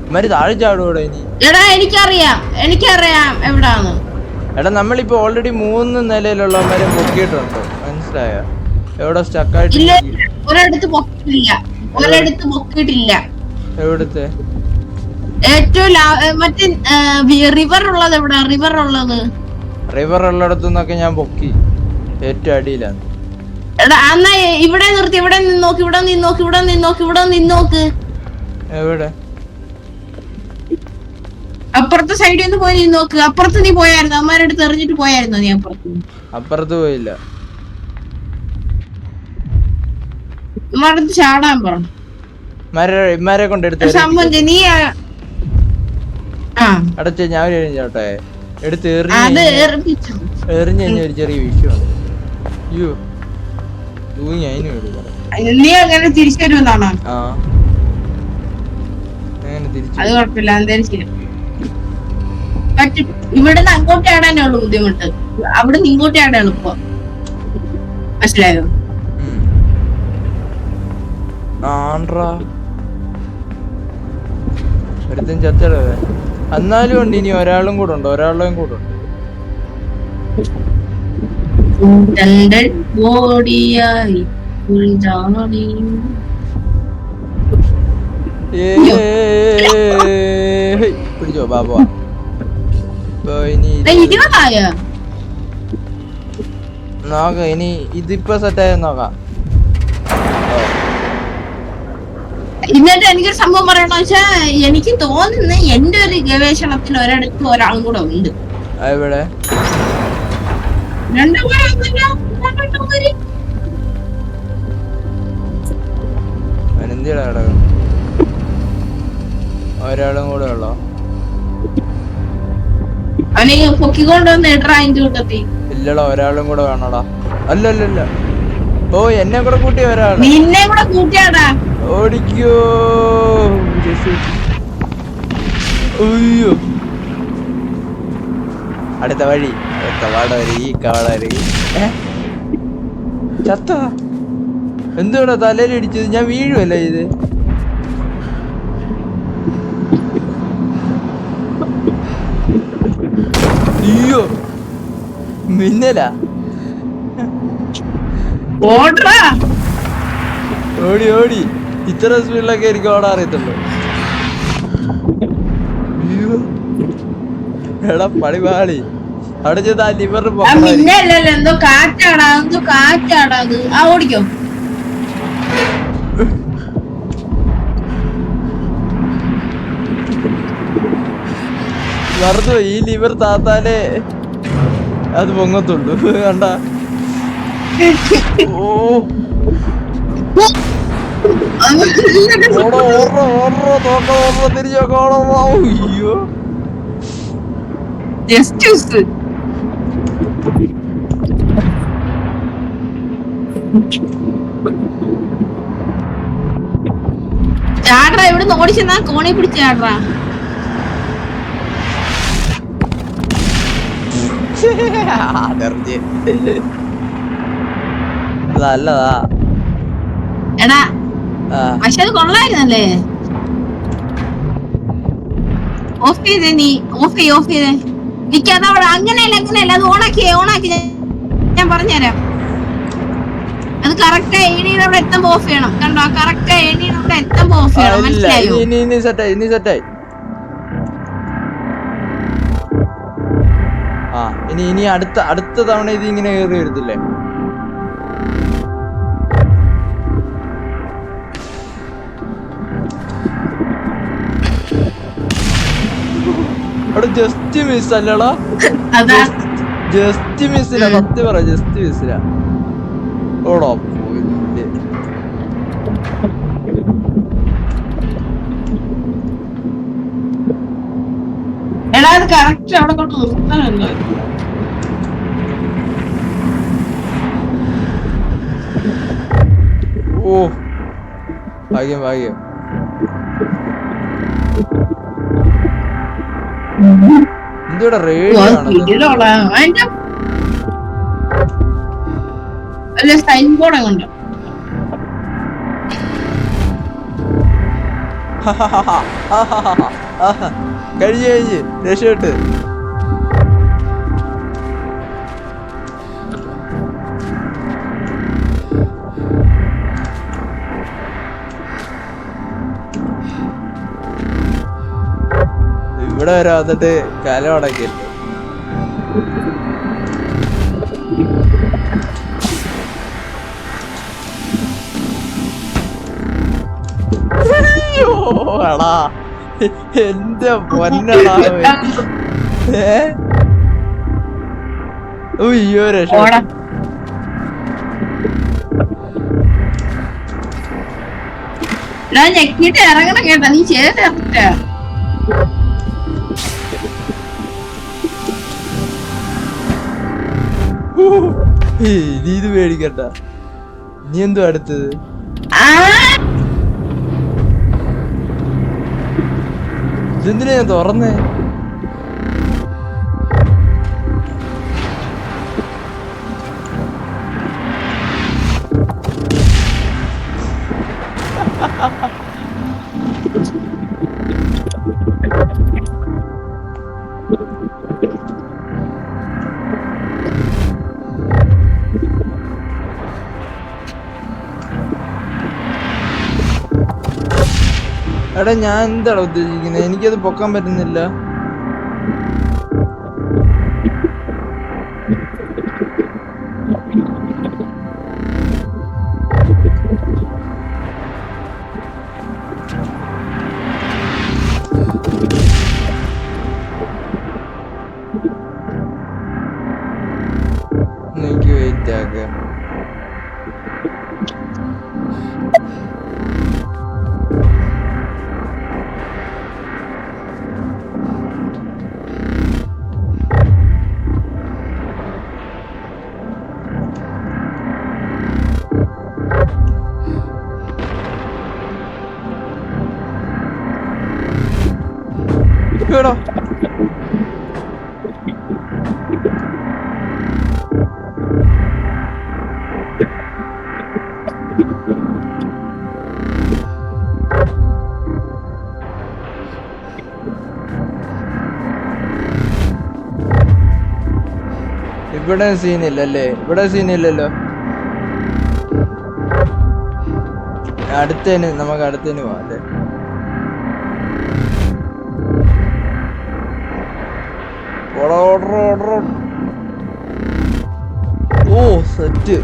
അമ്മാര് താഴെ ചാടുകൂടെ ഇനി? എടാ എനിക്കറിയാം എവിടാന്ന്. എടാ നമ്മളിപ്പോ ഓൾറെഡി 3 നിലയിലുള്ളവന്മാരെ പൊക്കിയിട്ടുണ്ട്, മനസ്സിലായോ? എവിടെ സ്റ്റക്കായിട്ട്? ഒരിടത്ത് പൊക്കിയിട്ടില്ല. എവിടത്തെ? ഏറ്റവും മറ്റേ റിവർ ഉള്ളത് എവിടെ? റിവർ ഉള്ളിടത്തുനിന്നൊക്കെ ഞാൻ പൊക്കി, ഏറ്റവും അടിയിലാണ്. എടാ എന്നാ ഇവിടെ നിർത്തി, ഇവിടെ നിന്നോക്ക്. എവിടെ? അപ്പുറത്തെ സൈഡിൽ നിന്ന് പോയി നോക്ക്. അപ്പുറത്ത് നീ പോയായിരുന്നു, അമ്മമാരുടെ അടുത്ത് എറിഞ്ഞിട്ട് പോയായിരുന്നോ നീ? അപ്പുറത്ത് പോയില്ല. അമ്മടുത്ത് ചാടാൻ പറഞ്ഞു. ഇമാരെ കൊണ്ടെടുത്ത് നീ അടച്ച ഞാൻ എറിഞ്ഞോട്ടെ, എടുത്ത് എറിഞ്ഞ ഒരു ചെറിയ വിഷയമുണ്ട്. അയ്യോ നീ അങ്ങനെ തിരിച്ചു വരുമെന്നാണോ? അത് കുഴപ്പമില്ല, എന്തായാലും ശരി. ഇവിടുന്ന് അങ്ങോട്ട് ആടാനേ ഉള്ളു ബുദ്ധിമുട്ട്, അവിടുന്ന് ഇങ്ങോട്ട് ആടാൻ എളുപ്പം. മനസ്സിലായോ? ഒരുത്തും ചത്തടേ. എന്നാലും ഉണ്ട്, ഇനി ഒരാളും കൂടെ ഉണ്ട്. പിടിച്ചോ ബാബു. നോക്കാം ഇനി ഇതിപ്പോ സെറ്റായ നോക്കാം. എന്നിട്ട് എനിക്കൊരു സംഭവം പറയണോ വെച്ചാ, എനിക്ക് തോന്നുന്ന എന്റെ ഒരു ഗവേഷണത്തിൽ ഒരിടത്ത് ഒരാളും കൂടെ ഉണ്ട്. എവിടെ? എന്തിനാ കിടക്കും? ഒരാളും കൂടെ ഉള്ളോ? അവനെ പൊക്കിക്കൊണ്ടുവന്ന് ഇടറാ അതിന്റെ കൂട്ടത്തി. ഇല്ലടാ, ഒരാളും കൂടെ വേണോടാ. അല്ലല്ല, ഓ എന്നെ കൂടെ കൂട്ടിയ ഒരാള്. നിന്നെ കൂടെ കൂട്ടിയാടാ. ഓടിക്കോ. അയ്യോ, അടുത്ത വഴി, ഈ കവളരി ചത്ത. എന്തുവാടാ തലയിൽ ഇടിച്ചത്? ഞാൻ വീഴുവല്ലേ ഇത്? അയ്യോ, മിന്നലാ. ഓടി ഓടി, ഇത്ര സ്പീഡിലൊക്കെ എനിക്ക് ഓടാൻ അറിയത്തുള്ളൂ. അയ്യോ എടാ പണിപാളി. അവിടെ ചെന്ന് ആ ലിവർ എന്തോ കാറ്റാടാ, എന്തോ കാറ്റാടാ അത്. ആ ഓടിക്കോ. മറന്നു, ഈ ലിവർ താത്താലേ അത് പൊങ്ങത്തുള്ളൂ. കണ്ട? ഓ തിരിച്ചോക്കോളോ. അയ്യോ ചാട്രാ, ഇവിടുന്ന് ഓടിച്ചെന്നാ കോണി പിടിച്ച് ചാട്രാ. നല്ലതാ എടാ, പക്ഷെ അത് കൊള്ളായിരുന്നല്ലേ. ഓഫ് ചെയ്തേ നീ, ഓഫ് ചെയ്തേ. എനിക്കതവിടെ അങ്ങനെയല്ല, അത് ഓണാക്കി ഞാൻ പറഞ്ഞുതരാം. അത് കറക്റ്റ് എണീടെ അവിടെ എത്തുമ്പോ ഓഫ് ചെയ്യണം. കണ്ടോ, കറക്റ്റ് എണീടെ അവിടെ എത്തുമ്പോ ഓഫ് ചെയ്യണം. മനസ്സിലായോ? ഇനി സെറ്റായി. ആ ഇനി അടുത്ത തവണ ഇത് ഇങ്ങനെ കയറി വരത്തില്ലേ? അവിടെ ജസ്റ്റ് മിസ് അല്ലടാ, ജസ്റ്റ് മിസ്സിലാ. സത്യം പറ, ജസ്റ്റ് മിസ്സിലാ. ഓടോ പോയില്ലേ? എടാ, അത് കറക്റ്റ് അവിടെ കൊണ്ട് നിർത്താനല്ലോ. ഓ ഭാഗ്യം. എന്തുവാ റേഡിയോ അല്ല സൈൻ ബോർഡ് കൊണ്ട് കഴിഞ്ഞ് രക്ഷപ്പെട്ട്. ഇവിടെ വരെ വന്നിട്ട് കാലം അടക്കില്ലേ? എടാ എന്റെ പൊന്നടാ. അയ്യോ രക്ഷ. ഞെക്കിട്ട് ഇറങ്ങണം കേട്ടാ, നീ ചെയ്തിട്ട. നീ ഇത് പേടിക്കണ്ട. നീ എന്തോ അടുത്തത്? ഇതെന്തിനാ ഞാൻ തുറന്നേ? എടാ ഞാൻ എന്താണ് ഉദ്ദേശിക്കുന്നത്? എനിക്കത് പൊക്കാൻ പറ്റുന്നില്ല. എനിക്ക് വെയിറ്റ് ആക്കാം. ഇവിടെ ഇവിടെ സീനില്ലല്ലേ? ഇവിടെ സീനില്ലല്ലോ. അടുത്തേന് നമുക്ക് അടുത്തേന് പോവാം അല്ലേ? ഓ സെറ്റ്.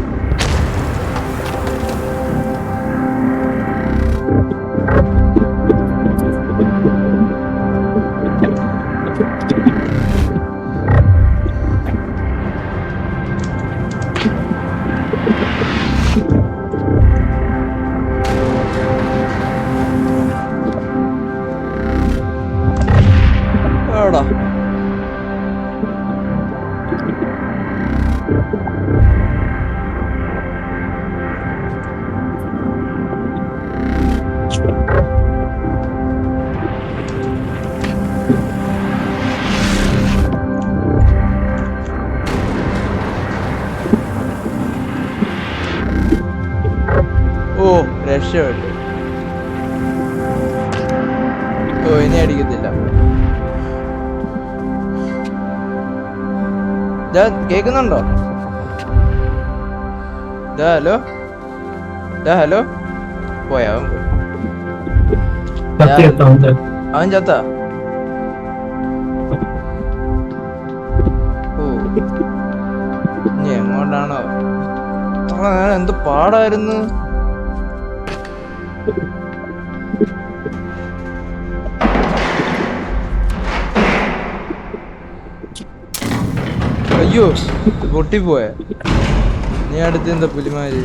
എവിടാ? ഓ രക്ഷപ്പെട്ടു. ഓ ഇനി അടിക്കത്തില്ല. കേക്കുന്നുണ്ടോ? Hello hello. പോയ അവൻ ചത്ത. ഓ ഇനി എങ്ങോട്ടാണോ? എന്ത് പാടായിരുന്നു. അയ്യോ പൊട്ടിപ്പോയ. നീ അടുത്ത് എന്താ പുലിമാര്?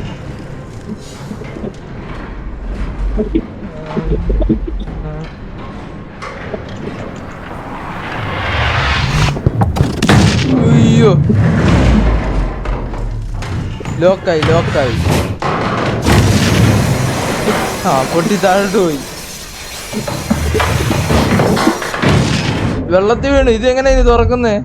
അയ്യോ ലോക്കായി. ആ പൊട്ടി താഴോട്ട് പോയി. വെള്ളത്തിൽ വീണു. ഇതെങ്ങനെ ഇത് തുറക്കുന്നേ?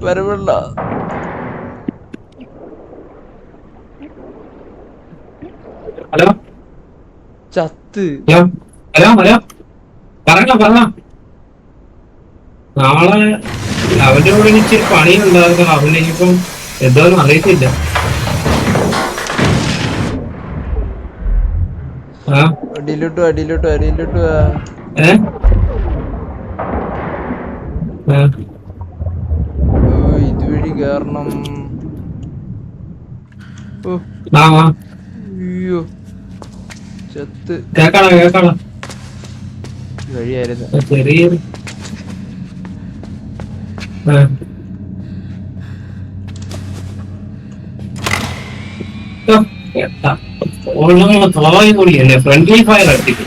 വരവില്ല. ഹലോ ചത്ത്. ഹലോ പറഞ്ഞോ. നാളെ അവന്റെ കൂടെ ഇച്ചിരി പണിയുണ്ടായിരുന്നു. അവനിപ്പം എന്താണെന്ന് അറിയത്തില്ല. അടിയിലോട്ട് ഇതുവഴി കേറണം. അയ്യോ ചത്ത്. കേക്കാളോ വഴിയായിരുന്നു. ചെറിയൊരു കൂടിയല്ലേ ഫ്രണ്ട്ലി ഫയർ അടിക്കും.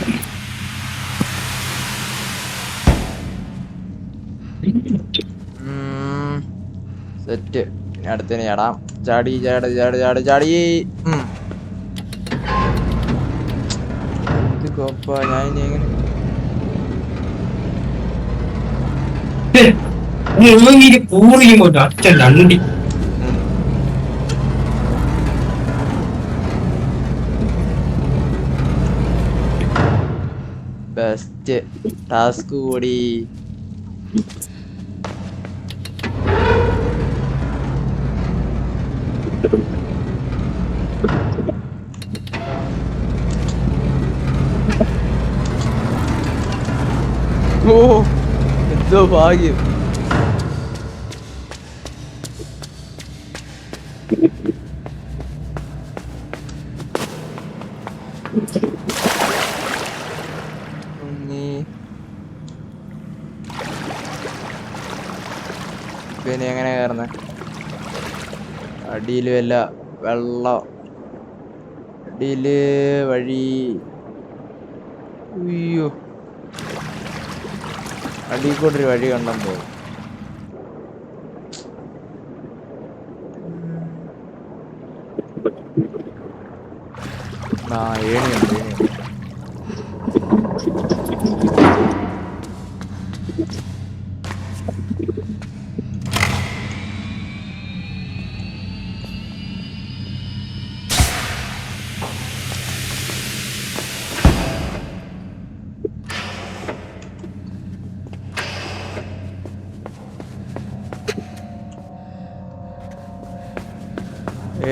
സെറ്റ്. അടുത്തതിന് ചാടാം. ചാടി. ഞാൻ ഇനി എങ്ങനെ പൂറിയുമ്പോട്ടോ അച്ഛൻ രണ്ടി ബെസ്റ്റ് ടാസ്ക് കൂടി. ഓ എന്തോ ഭാഗ്യം. പിന്നെ എങ്ങനെ കയറുന്നേ? അടിയില് വല്ല വെള്ളം. അടിയില് വഴി. അയ്യോ അടിയിൽ കൂടൊരു വഴി കണ്ടെന്ന് തോന്നുന്നു. ആ ഏണിയുണ്ട് ഏണിയുണ്ട്.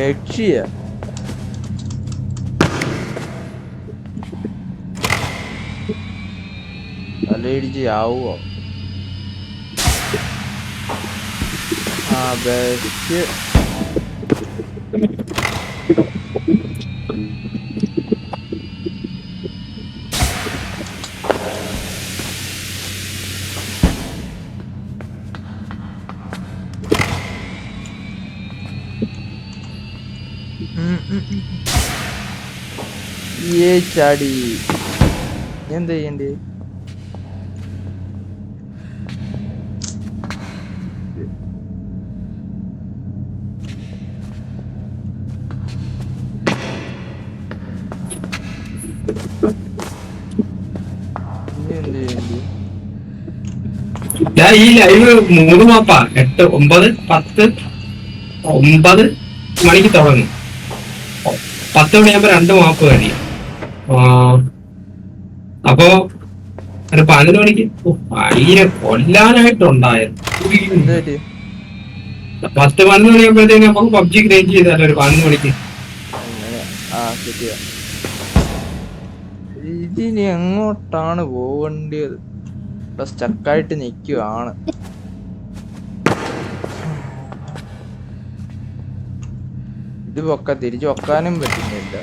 യക്ഷിയ തലയിടിച്ച് ആവുമോ? ആ ബെസ്റ്റ്. ചാടി എന്താ ചെയ്യണ്ടേ? ഞാൻ ഈ ലൈവ് 3 മാപ്പാ 8, 9, 10, 9 മണിക്ക് തുടങ്ങും. 10 മണിയാകുമ്പോ 2 മാപ്പ് കഴിയും. അപ്പൊ ഒരു 11 മണിക്ക് അടിയെ കൊല്ലാനായിട്ടുണ്ടായത്. 10-11 മണിയാകുമ്പോഴത്തേക്ക് നമുക്ക് പബ്ജി ക്രിയേറ്റ് ചെയ്താലോ ഒരു 11 മണിക്ക്. ഇതിനി എങ്ങോട്ടാണ് പോകേണ്ടത്? ഇപ്പൊ സ്റ്റക്കായിട്ട് നിൽക്കുവാണ്. ഇത് തിരിച്ചു വെക്കാനും പറ്റുന്നില്ല.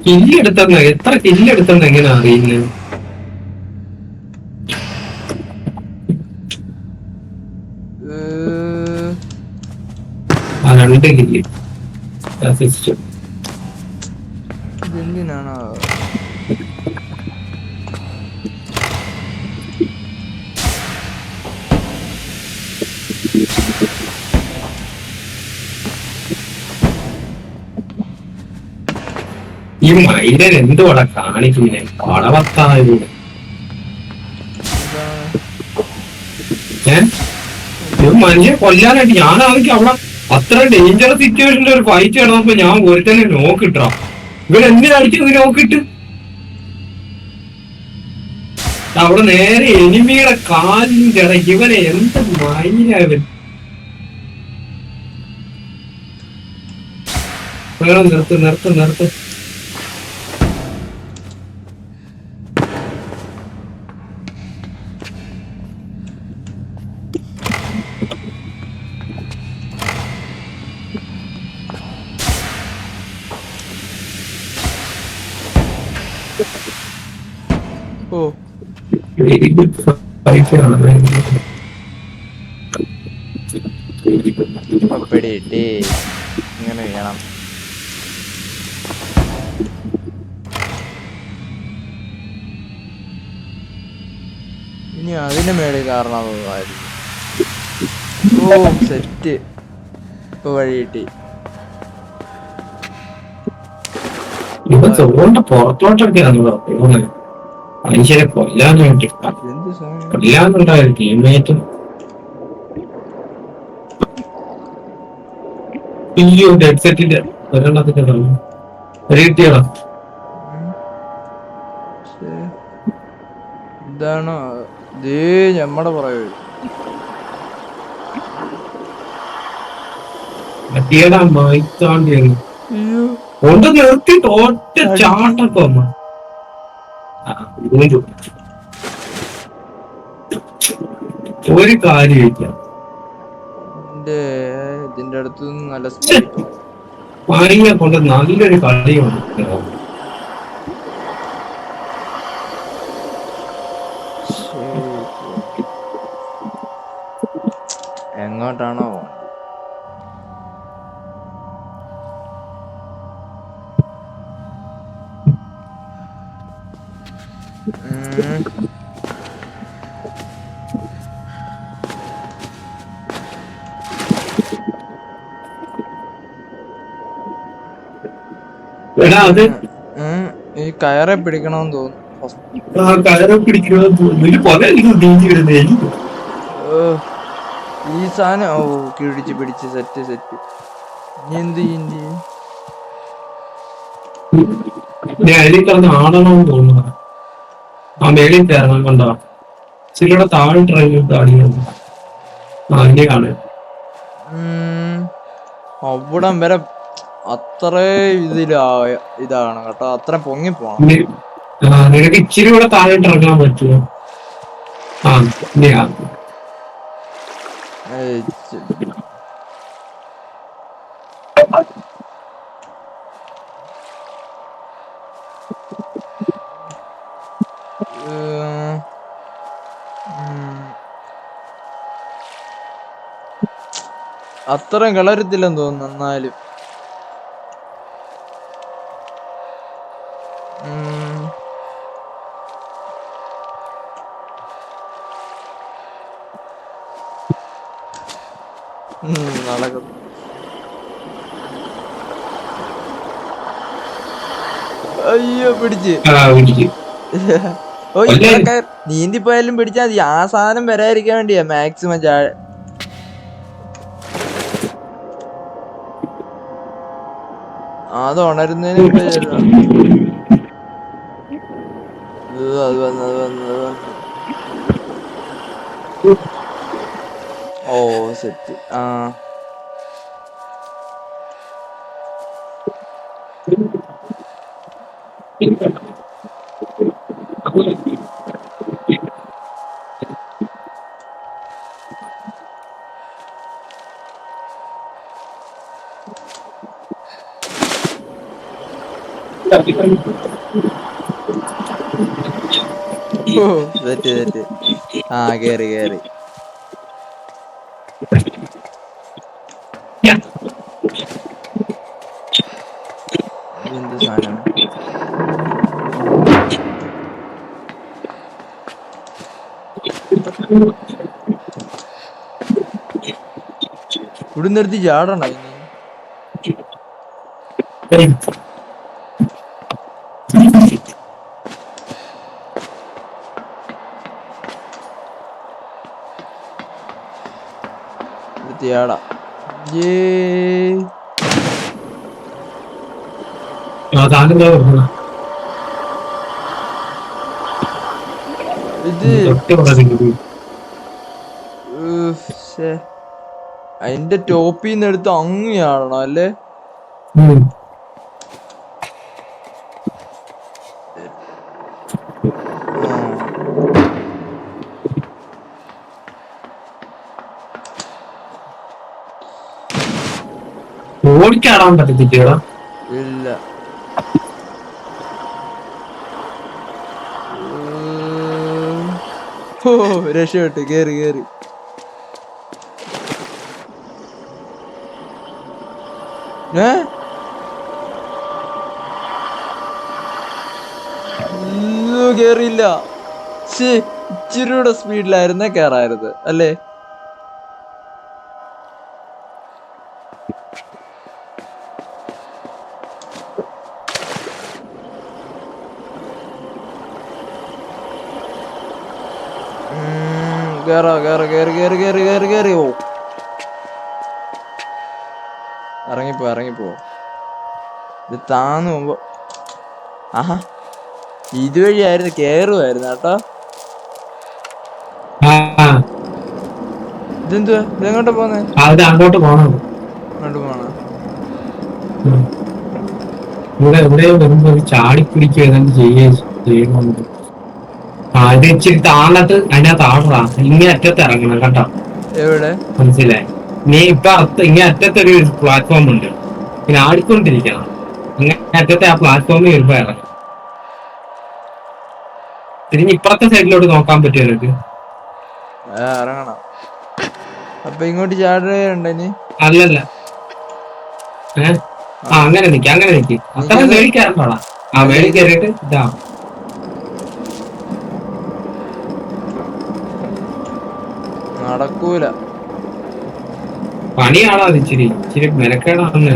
കില്ലെടുത്തന്നെ എത്ര കില്ലെടുത്തന്നെ എങ്ങനെ അറിയില്ല? 2 കില്ല് ഇതെന്തിനാണോ? ഈ മൈരൻ എന്തുവാടാ കാണിക്കുന്നേ? വളവത്തായൂടെ മനുഷ്യനെ കൊല്ലാനായിട്ട് ഞാനാണെങ്കിൽ അവിടെ അത്ര ഡേഞ്ചറസ് സിറ്റുവേഷനിൽ ഒരു ഫൈറ്റ് കിടന്നപ്പോ ഞാൻ ഒരുത്തന്നെ നോക്കിട്ടാ. ഇവരെന്തിനടിച്ചു നോക്കിട്ട് അവിടെ നേരെ എനിമിയുടെ കാലിന്റെ ഇവനെ എന്ത് മൈനവൻ. നിർത്ത്. ഓ വെരി ഗുഡ് ഫൈറ്റ് ആണ്. അപ്പടിയിട്ടേ ഇങ്ങനെ വേണം. ഇനി അതിന് മേളിൽ കാരണമായിരുന്നു. ഓ സെറ്റ്. ഇപ്പൊ വഴി കിട്ടി. ഇപ്പൊ ചോറിന്റെ പുറത്തോട്ടൊക്കെയാണല്ലോ മനുഷ്യരെ കൊല്ലാനായിട്ട്. കൊല്ലാന്നുണ്ടായ ടീമേറ്റ് ഹെഡ്സെറ്റിന്റെ ഒരെണ്ണത്തിന്റെ കിട്ടിയടാ. ഇതാണോ ദേ ഞമ്മടെ പുറകെ മറ്റേടാ മൈത്താണ്ടി കൊണ്ട് നിർത്തിട്ട് ഒറ്റ ചാട്ടൊക്കെ ഒരു കാര്യമില്ല. ഇതിന്റെ അടുത്ത് നല്ല മണിയെ കൊണ്ട് നല്ലൊരു കളിയാണ്. എങ്ങോട്ടാണോ? ഉം. എടാ അത് ഉം. ഈ കയറെ പിടിക്കണമെന്ന് തോന്നുന്നു. കയറെ പിടിക്കണമെന്ന് തോന്നുന്നു പല എനിക്ക് വരുന്നേ. ഓ, ഈ സാധനം ഓ കിഴിച്ച് പിടിച്ച് സെറ്റ് സെറ്റ്. ഇനി എന്ത് ചെയ്യും? ഞാൻ അതിൽ കിടന്ന് ആടണമെന്ന് തോന്നുന്നു. ആ മേളിൽ കയറണം കണ്ടോ ശരിയുടെ താഴെ ഡ്രൈവ് താടിയാണ്. ആ ഇനി കാണുക. അവിടം വരെ അത്ര ഇതാണ് കേട്ടോ, അത്ര പൊങ്ങി പോണം. നിനക്ക് ഇച്ചിരി കൂടെ താഴെ ഇറങ്ങാൻ പറ്റുമോ? ആ ഇനി അത്രയും കളരത്തില്ലെന്ന് തോന്നുന്നു. എന്നാലും നടക്കുന്നു. അയ്യോ പിടിച്ച്. ഓ ഇതൊക്കെ നീന്തി പോയാലും പിടിച്ചാ മതി. ആ സാധനം വരാതിരിക്കാൻ വേണ്ടിയാ മാക്സിമം അത് ഉണരുന്നതിന് മുമ്പ് അത് വന്ന്. ഓ സെറ്റ്. ആ സെറ്റ് സെറ്റ്. ആ കേറി കേറി. എന്ത് സാധനം? ഇവിടെ നിർത്തി ചാടണ ഇനി. നിർത്തിയാടാ. ഇത് അതിന്റെ ടോപ്പിന്ന് എടുത്ത് അങ്ങാണോ അല്ലേ? ഓടിക്കാടാൻ പറ്റത്തില്ല. ഇല്ല. ഓ രക്ഷപ്പെട്ട്. കേറി കേറി. കേറിയില്ല. ഇച്ചിരി കൂടെ സ്പീഡിലായിരുന്നേ കേറായിരുന്നു അല്ലേ? കേറി. ഓ ഇറങ്ങിപ്പോ. ഇത് താന്നു പോകുമ്പോ ആഹാ ഇതുവഴിയായിരുന്നു കേറുമായിരുന്നു കേട്ടോ. ഇതെന്തുവാ? ഇതെങ്ങോട്ടാ പോന്നെ? അങ്ങോട്ട് പോണം. ഇവിടെ വരുമ്പോ ചാടി പിടിക്കുക ഏതാണ്ട് ചെയ്യുന്നുണ്ട്. ഇത് ഇച്ചിരി താന്നിട്ട് അതിനകത്ത് ആടറാ. ഇങ്ങനെ അറ്റത്ത് ഇറങ്ങണം കേട്ടോ. എവിടെ മനസ്സിലായി? നീ ഇപ്പൊ ഇങ്ങനെ അറ്റത്തൊരു പ്ലാറ്റ്ഫോം ഉണ്ട്. പിന്നെ ആടിക്കൊണ്ടിരിക്കണം. ഇങ്ങനെ അറ്റത്തെ ആ പ്ലാറ്റ്ഫോമിൽ വരുമ്പോ ഇറങ്ങണം. തിരിഞ്ഞ് ഇപ്പുറത്തെ സൈഡിലോട്ട് നോക്കാൻ പറ്റുമോ നിനക്ക്? ഇറങ്ങണം. അപ്പൊ ഇങ്ങോട്ട് ചാടുന്നുണ്ട് ഇനി? അല്ലല്ല. അങ്ങനെ നിക്ക്. അത്ര മേടിക്കാറുണ്ടോടാ? ആ മേടിക്കറിയിട്ട് ഇതാ നടക്കൂല. പണിയാണോ അത്? ഇച്ചിരി മെനക്കേടാന്ന്.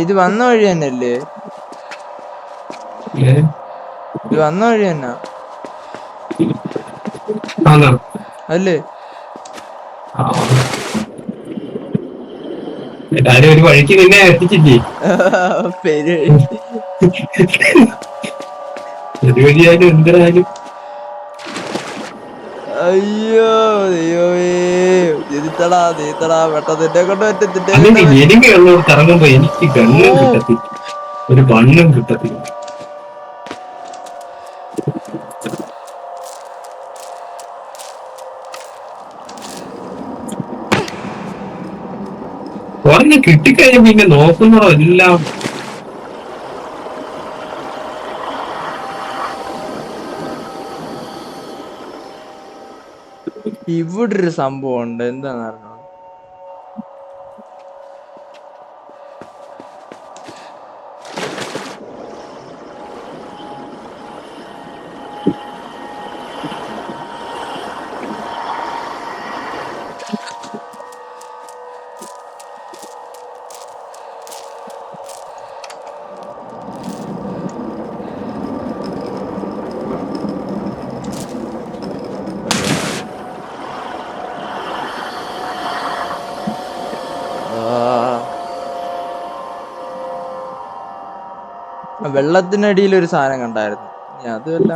ഇത് വന്ന വഴി തന്നെയല്ലേ? ഇത് വന്ന വഴി തന്നെ അല്ലേ? എല്ലാരും ഒരു വഴിക്ക് നിന്നെ എത്തിച്ചില്ലേ? ഒരു വഴിയായാലും എന്തിനായാലും. അയ്യോ ദൈവമേ, തിരിത്തടാ പെട്ടെന്നെ കൊണ്ട് പറ്റത്തില്ല. എനിക്കുള്ളവർക്ക് ഇറങ്ങുമ്പോ എനിക്ക് ഗണ്ണും കിട്ടത്തില്ല, ഒരു ബണ്ണും കിട്ടത്തില്ല. കുറഞ്ഞ് കിട്ടിക്കഴിഞ്ഞ പിന്നെ നോക്കുന്നതോ എല്ലാം. ഇവിടെ ഒരു സംഭവം ഉണ്ട്, എന്താന്ന് പറഞ്ഞോ? വെള്ളത്തിനടിയിൽ ഒരു സാധനം കണ്ടായിരുന്നു, അതുമല്ല.